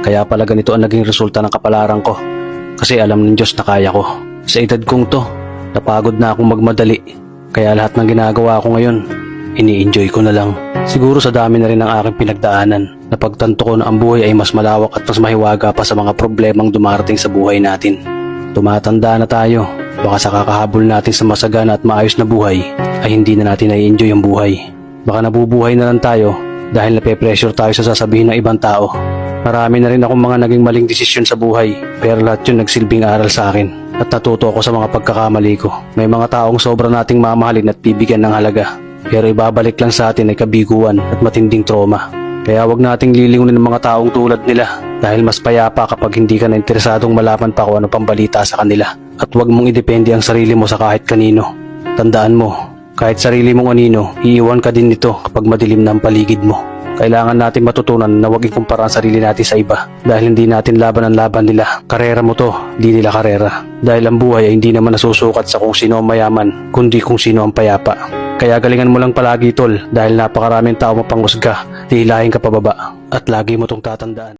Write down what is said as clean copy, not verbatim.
Kaya pala ganito ang naging resulta ng kapalaran ko. Kasi alam ng Diyos na kaya ko. Sa edad kong to, napagod na akong magmadali. Kaya lahat ng ginagawa ko ngayon, ini-enjoy ko na lang. Siguro sa dami na rin ng aking pinagdaanan, napagtanto ko na ang buhay ay mas malawak at mas mahiwaga pa sa mga problemang dumarating sa buhay natin. Tumatanda na tayo, baka sa kakahabol natin sa masagana at maayos na buhay, ay hindi na natin nai-enjoy ang buhay. Baka nabubuhay na lang tayo dahil nape-pressure tayo sa sasabihin ng ibang tao. Marami na rin akong mga naging maling desisyon sa buhay, pero lahat yun nagsilbing aral sa akin at natuto ako sa mga pagkakamali ko. May mga taong sobra nating mamahalin at bibigyan ng halaga, pero ibabalik lang sa atin ay kabiguan at matinding trauma. Kaya wag nating lilingunin ng mga taong tulad nila dahil mas payapa kapag hindi ka na interesadong malaman pa kung ano pang balita sa kanila. At wag mong idepende ang sarili mo sa kahit kanino. Tandaan mo, kahit sarili mong anino, iiwan ka din nito kapag madilim na ang paligid mo. Kailangan natin matutunan na huwag ikumpara ang sarili natin sa iba dahil hindi natin laban ang laban nila. Karera mo to, di nila karera. Dahil ang buhay ay hindi naman nasusukat sa kung sino ang mayaman, kundi kung sino ang payapa. Kaya galingan mo lang palagi tol dahil napakaraming tao mapanghusga, hihilahin ka pababa at lagi mo tong tatandaan.